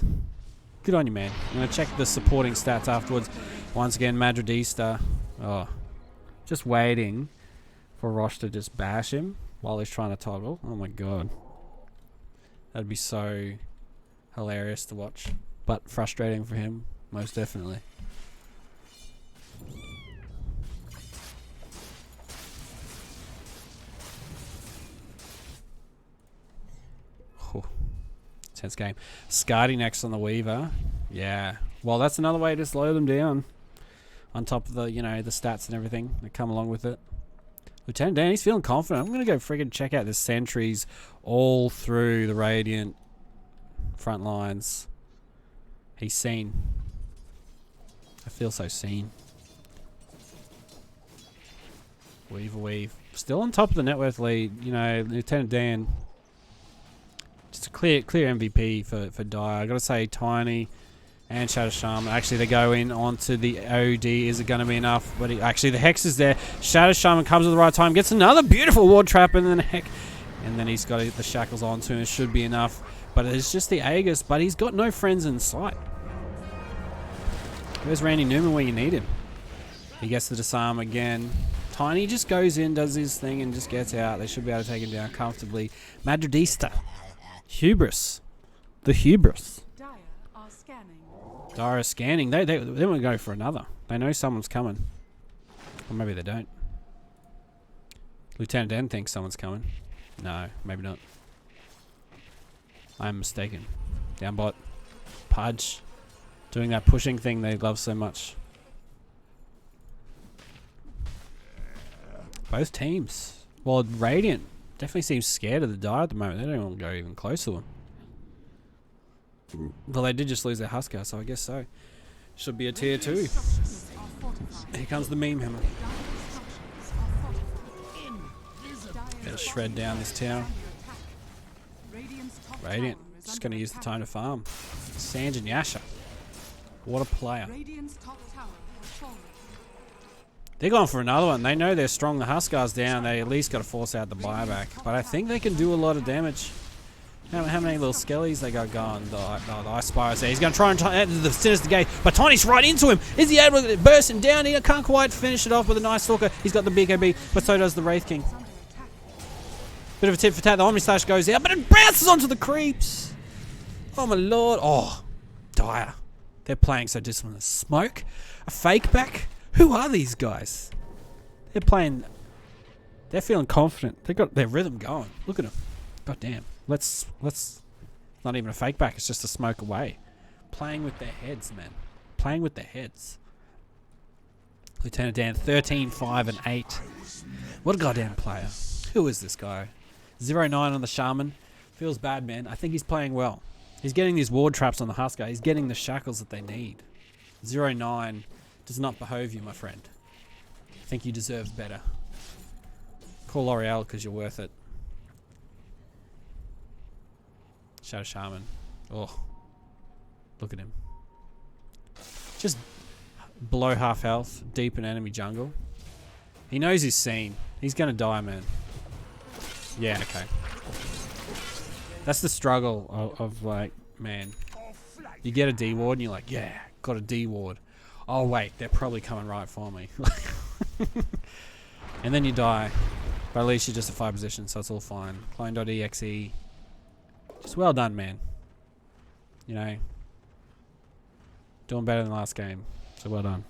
Good on you, man. I'm going to check the supporting stats afterwards. Once again, Madridista. Oh. Just waiting for Rosh to just bash him while he's trying to toggle. Oh my god. That'd be so hilarious to watch. But frustrating for him, most definitely. Oh. Tense game. Scardy next on the Weaver. Yeah. Well, that's another way to slow them down. On top of the, the stats and everything that come along with it. Lieutenant Dan, he's feeling confident. I'm going to go friggin' check out the sentries all through the Radiant front lines. He's seen. I feel so seen. Weave. Still on top of the net worth lead. Lieutenant Dan. Just a clear MVP for Dire. I got to say, Tiny and Shadow Shaman. Actually, they go in onto the OD. Is it going to be enough? But actually, the Hex is there. Shadow Shaman comes at the right time. Gets another beautiful ward trap. And then he's got the shackles onto him. It should be enough. But it's just the Aegis. But he's got no friends in sight. Where's Randy Newman where you need him? He gets the disarm again. Tiny just goes in, does his thing, and just gets out. They should be able to take him down comfortably. Madridista. Hubris. The Hubris. Dire is scanning. They won't go for another. They know someone's coming. Or maybe they don't. Lieutenant Dan thinks someone's coming. No, maybe not. I am mistaken. Downbot. Pudge. Doing that pushing thing they love so much. Both teams. Well, Radiant definitely seems scared of the Dire at the moment. They don't want to go even close to them. Well, they did just lose their Husker, so I guess so. Should be a tier 2. Here comes the meme hammer. Gotta shred down this tower. Radiant. Just gonna use the time to farm. Sanj and Yasha. What a player. They're going for another one. They know they're strong. The Huskar's down. They at least got to force out the buyback. But I think they can do a lot of damage. How many little skellies they got going? The Ice Spiro's there. He's going to try and enter the Sinister Gate. But Tiny's right into him. Is he able to burst him down? He can't quite finish it off with a nice Stalker. He's got the BKB, but so does the Wraith King. Bit of a tit for tat. The Omni Slash goes out, but it bounces onto the creeps. Oh my lord. Oh, Dire. They're playing so disciplined. Smoke? A fake back? Who are these guys? They're playing... They're feeling confident. They've got their rhythm going. Look at them. God damn. Let's... Not even a fake back. It's just a smoke away. Playing with their heads, man. Playing with their heads. Lieutenant Dan, 13, 5, and 8. What a goddamn player. Who is this guy? 0-9 on the Shaman. Feels bad, man. I think he's playing well. He's getting these ward traps on the Husker. He's getting the shackles that they need. 0-9 does not behove you, my friend. I think you deserve better. Call L'Oreal because you're worth it. Shadow Shaman. Oh. Look at him. Just below half health, deep in enemy jungle. He knows his scene. He's gonna die, man. Yeah, okay. That's the struggle of like, man. You get a D ward and you're like, yeah, got a D ward. Oh wait, they're probably coming right for me. And then you die. But at least you're just a 5 position, so it's all fine. Clone.exe. Just well done, man. You know. Doing better than last game. So well done.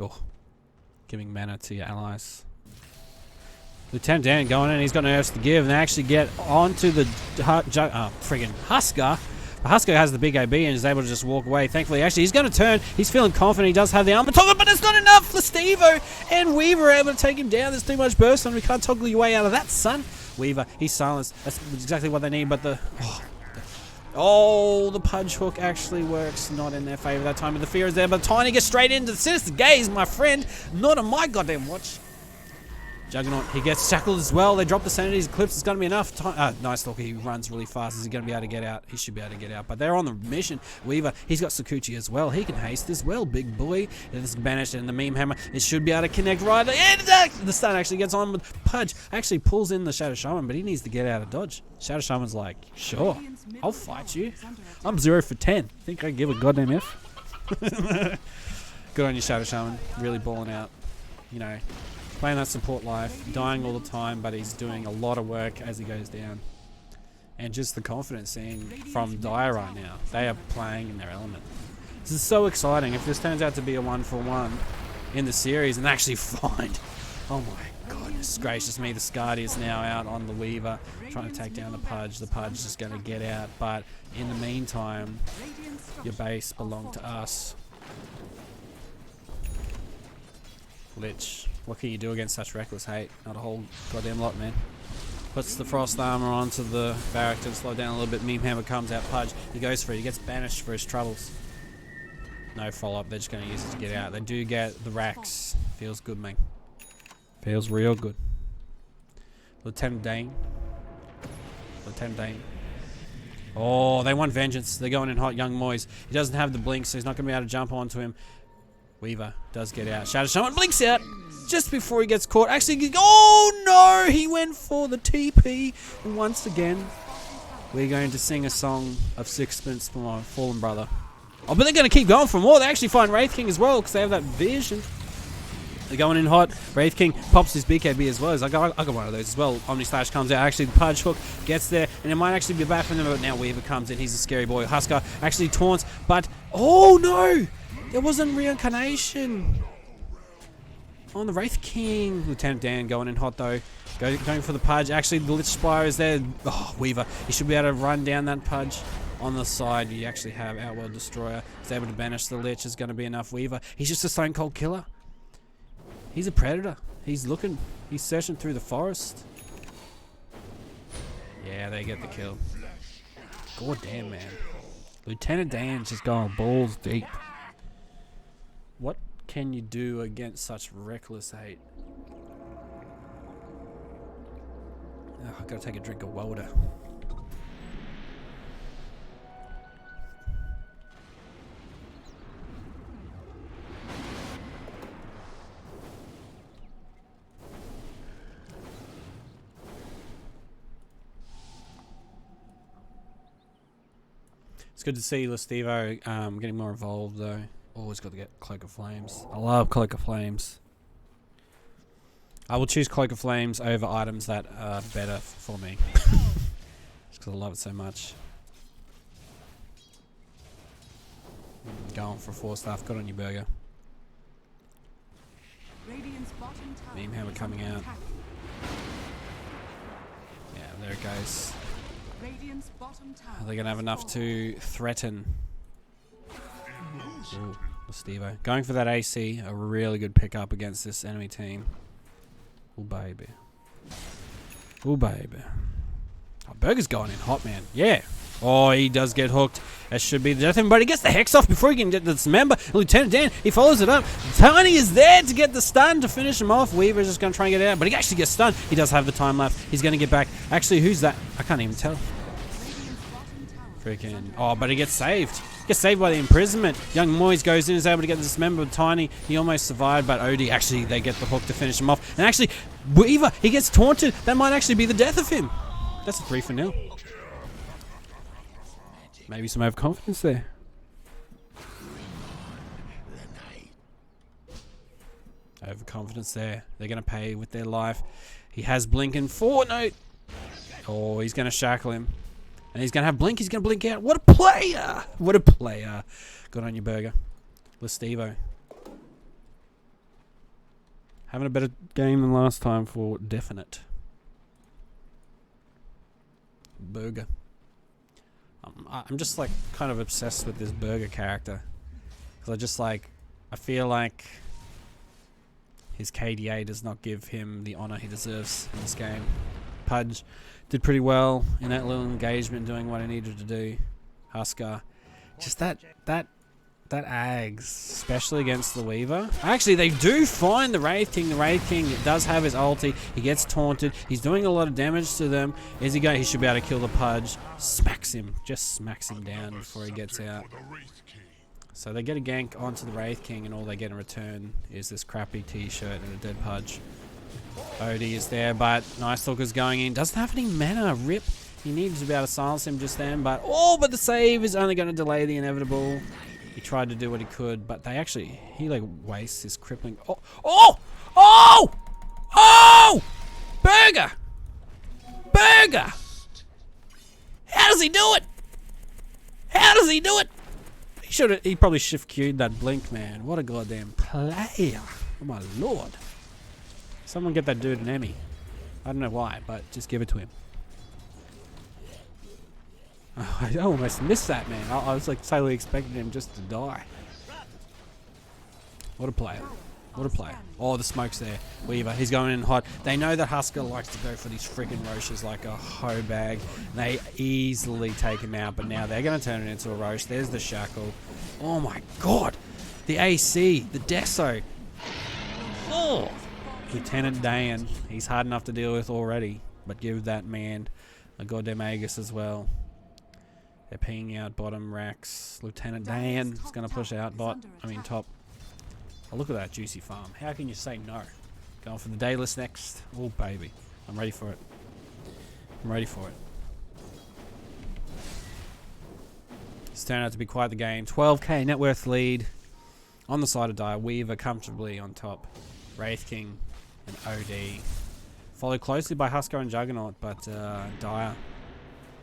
Oh. Giving mana to your allies. Lieutenant Dan going in, he's got nerfs to give, and they actually get onto the friggin' Husker. The Husker has the big AB and is able to just walk away. Thankfully, actually, he's going to turn. He's feeling confident. He does have the armor toggle, but it's not enough for Stevo. And Weaver are able to take him down. There's too much burst on him. We can't toggle your way out of that, son. Weaver, he's silenced. That's exactly what they need, but the... Oh, the punch hook actually works. Not in their favor that time, but the fear is there. But Tiny gets straight into the sinister gaze, my friend. Not on my goddamn watch. Juggernaut, he gets shackled as well. They drop the sanities. Eclipse is going to be enough. Nice Stalker, he runs really fast. Is he going to be able to get out? He should be able to get out. But they're on the mission. Weaver, he's got Sakuchi as well. He can haste as well, big boy. This is banished, and the meme hammer, it should be able to connect right. And the stun actually gets on with Pudge. Actually pulls in the Shadow Shaman, but he needs to get out of dodge. Shadow Shaman's like, sure, I'll fight you. I'm 0 for 10. Think I give a goddamn F? Good on you, Shadow Shaman. Really balling out. You know. Playing that support life, dying all the time, but he's doing a lot of work as he goes down. And just the confidence seen from Dire right now. They are playing in their element. This is so exciting. If this turns out to be a 1-for-1 in the series and actually find... Oh my goodness gracious me, the Scardy is now out on the Weaver, trying to take down the Pudge. The Pudge is going to get out, but in the meantime, your base belonged to us. Lich. What can you do against such reckless hate? Not a whole goddamn lot, man. Puts the frost armor onto the barrack to slow down a little bit. Meme hammer comes out, Pudge. He goes for it. He gets banished for his troubles. No follow-up. They're just going to use it to get out. They do get the racks. Feels good, man. Feels real good. Lieutenant Dane. Lieutenant Dane. Oh, they want vengeance. They're going in hot, young Moyes. He doesn't have the blink, so he's not going to be able to jump onto him. Weaver does get out. Shadow Shaman blinks out just before he gets caught. Actually, oh no! He went for the TP. And once again, we're going to sing a song of sixpence for my fallen brother. Oh, but they're going to keep going for more. They actually find Wraith King as well because they have that vision. They're going in hot. Wraith King pops his BKB as well. I got one of those as well. Omni Slash comes out. Actually, the Pudge Hook gets there. And it might actually be bad for them. But now Weaver comes in. He's a scary boy. Husker actually taunts. But, oh no! There wasn't reincarnation on the Wraith King. Lieutenant Dan going in hot though. Going for the Pudge. Actually, the Lich Spire is there. Oh, Weaver. He should be able to run down that Pudge. On the side, you actually have Outworld Destroyer. He's able to banish the Lich. Is going to be enough. Weaver. He's just a stone cold killer. He's a predator. He's looking. He's searching through the forest. Yeah, they get the kill. God damn, man. Lieutenant Dan's just going balls deep. What can you do against such reckless hate? Oh, I've got to take a drink of water. It's good to see Lestevo getting more involved though. Always got to get Cloak of Flames. I love Cloak of Flames. I will choose Cloak of Flames over items that are better for me. Just because I love it so much. Going for 4-staff. Good on you, Burger. Meme Hammer coming out. Yeah, there it goes. Are they going to have enough to threaten? Ooh. Stevo. Going for that AC, a really good pickup against this enemy team. Oh, baby. Oh, baby. Oh, Burger's going in hot, man. Yeah. Oh, he does get hooked. That should be the death of him, but he gets the Hex off before he can get this member. Lieutenant Dan, he follows it up. Tiny is there to get the stun to finish him off. Weaver's just going to try and get it out, but he actually gets stunned. He does have the time left. He's going to get back. Actually, who's that? I can't even tell. Freaking. Oh, but he gets saved. Gets saved by the imprisonment. Young Moyes goes in, is able to get this member with Tiny. He almost survived, but Odie, actually, they get the hook to finish him off. And actually, Weaver, he gets taunted. That might actually be the death of him. That's a 3-0. Maybe some overconfidence there. Overconfidence there. They're going to pay with their life. He has Blink and Fortnite. Oh, he's going to shackle him. And he's going to have Blink. He's going to blink out. What a player! What a player. Good on you, Burger. Listevo. Having a better game than last time for definite. Burger. I'm just like kind of obsessed with this Burger character. Because I feel like his KDA does not give him the honor he deserves in this game. Pudge did pretty well in that little engagement, doing what he needed to do. Husker, just that Ags, especially against the Weaver. Actually, they do find the Wraith King. The Wraith King does have his ulti. He gets taunted. He's doing a lot of damage to them. Is he going? He should be able to kill the Pudge. Smacks him. Just smacks him down before he gets out. So they get a gank onto the Wraith King, and all they get in return is this crappy t-shirt and a dead Pudge. Odie is there, but Nice Talker's going in. Doesn't have any mana. Rip. He needs to be able to silence him just then, but the save is only going to delay the inevitable. He tried to do what he could, but he like wastes his crippling. Burger! Burger! How does he do it? How does he do it? He probably shift queued that blink, man. What a goddamn player. Oh my lord. Someone get that dude an Emmy. I don't know why, but just give it to him. Oh, I almost missed that, man. I was like totally expecting him just to die. What a player. What a player. Oh, the smoke's there. Weaver, he's going in hot. They know that Husker likes to go for these freaking Roches like a hoe bag. They easily take him out, but now they're going to turn it into a Roche. There's the shackle. Oh my god. The AC. The Deso. Oh. Lieutenant Dan. He's hard enough to deal with already, but give that man a goddamn Aegis as well. They're pinging out bottom racks. Lieutenant Dan is going to push out top. Oh, look at that juicy farm. How can you say no? Going for the Dayless next. Oh, baby. I'm ready for it. I'm ready for it. It's turned out to be quite the game. 12k net worth lead on the side of Dire. Weaver comfortably on top. Wraith King and OD. Followed closely by Husker and Juggernaut, but Dire.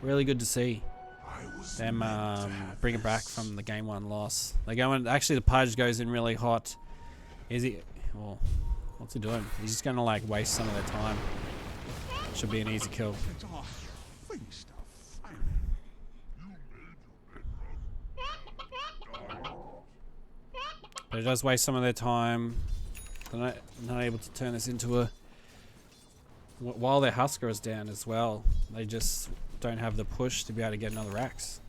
Really good to see them bring it back from the game 1 loss. They go in. Actually, the Pudge goes in really hot. Is he? Oh, what's he doing? He's just gonna like waste some of their time. Should be an easy kill. But it does waste some of their time. They're not able to turn this into a. While their Husker is down as well, they just don't have the push to be able to get another Axe.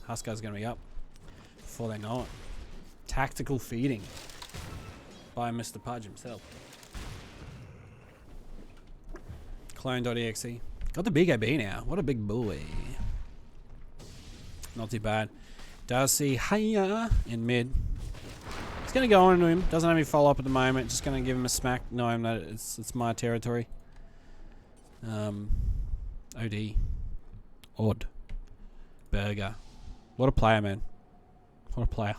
Huskar's going to be up before they know it. Tactical feeding by Mr. Pudge himself. Clone.exe. Got the big AB now. What a big boy. Not too bad. Does see Hiya in mid. He's going to go into him. Doesn't have any follow up at the moment. Just going to give him a smack. Knowing that it's my territory. OD. Odd. Burger. What a player, man. What a player.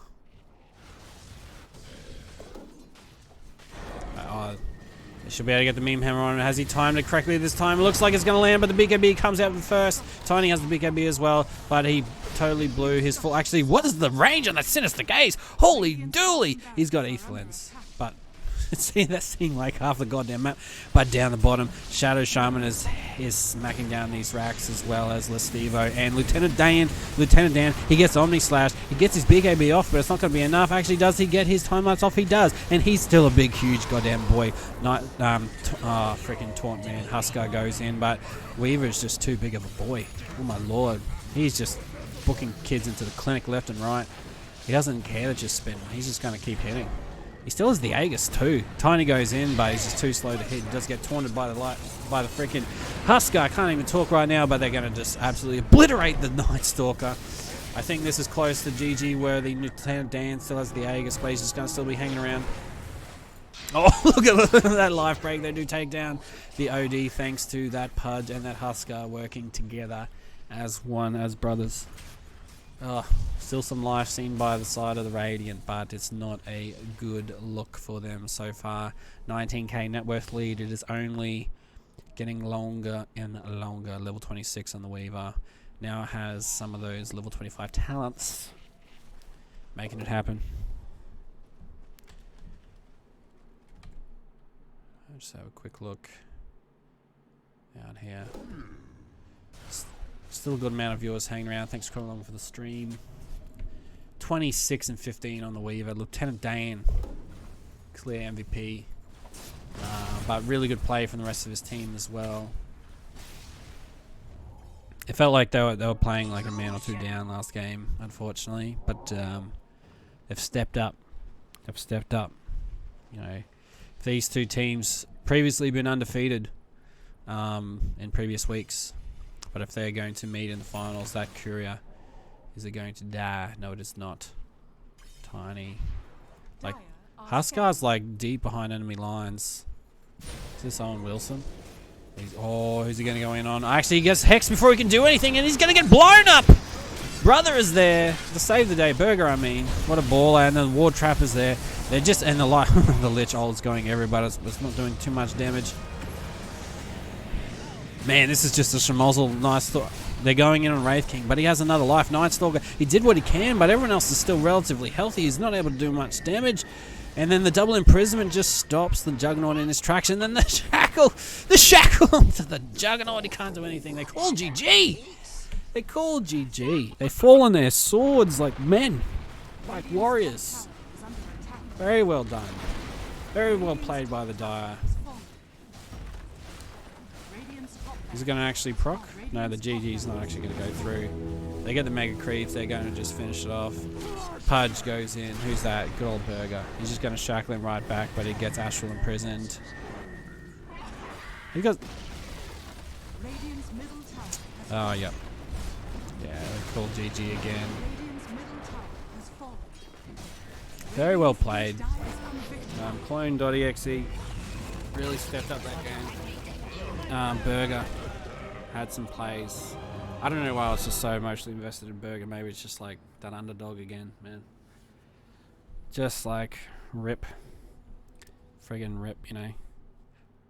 They should be able to get the meme hammer on. Has he timed it correctly this time? It looks like it's going to land, but the BKB comes out first. Tiny has the BKB as well, but he totally blew his full... Actually, what is the range on that Sinister Gaze? Holy dooly! He's got ETH lens, but See, that seemed like half the goddamn map. But down the bottom, Shadow Shaman is smacking down these racks, as well as Lestivo and Lieutenant Dan. He gets Omni Slash. He gets his BKB off, but it's not going to be enough. Actually, does he get his time lapse off? He does. And he's still a big, huge goddamn boy. Freaking Taunt Man. Huskar goes in, but Weaver's just too big of a boy. Oh my lord. He's just booking kids into the clinic left and right. He doesn't care that you're spinning. He's just going to keep hitting. He still has the Aegis too. Tiny goes in, but he's just too slow to hit. He does get taunted by the freaking Huskar. I can't even talk right now, but they're going to just absolutely obliterate the Night Stalker. I think this is close to GG worthy. Lieutenant Dan still has the Aegis, but he's just going to still be hanging around. Oh, look at that life break. They do take down the OD thanks to that Pudge and that Huskar working together as one, as brothers. Oh, still some life seen by the side of the Radiant, but it's not a good look for them so far. 19k net worth lead. It is only getting longer and longer. Level 26 on the Weaver. Now has some of those level 25 talents, making it happen. I'll just have a quick look out here. Still a good amount of viewers hanging around. Thanks for coming along for the stream. 26 and 15 on the Weaver. Lieutenant Dan, clear MVP. But really good play from the rest of his team as well. It felt like they were playing like a man or two down last game, unfortunately. But they've stepped up. They've stepped up. You know, these two teams previously been undefeated in previous weeks. But if they're going to meet in the finals, that Courier, is it going to die? No, it is not. Tiny. Like, Huskar's like deep behind enemy lines. Is this Owen Wilson? Who's he going to go in on? Actually, he gets Hex before he can do anything, and he's going to get blown up! Brother is there to save the day. Burger, I mean. What a baller. And then Ward Trap is there. They're just, and the Lich Ult's going everywhere, but it's not doing too much damage. Man, this is just a schmozzle. Nice. They're going in on Wraith King, but he has another life. Night Stalker, he did what he can, but everyone else is still relatively healthy. He's not able to do much damage. And then the double imprisonment just stops the Juggernaut in his tracks. And then the shackle to the Juggernaut. He can't do anything. They call GG. They call GG. They fall on their swords like men, like warriors. Very well done. Very well played by the Dire. Is it going to actually proc? No, the GG's not actually going to go through. They get the Mega Creeps. They're going to just finish it off. Pudge goes in. Who's that? Good old Burger. He's just going to shackle him right back, but he gets Astral imprisoned. He got... Oh, yep. Yeah, they call GG again. Very well played. Clone.exe really stepped up that game. Burger had some plays. I don't know why I was just so emotionally invested in Burger. Maybe it's just like that underdog again, man. Just like rip. Friggin' rip, you know.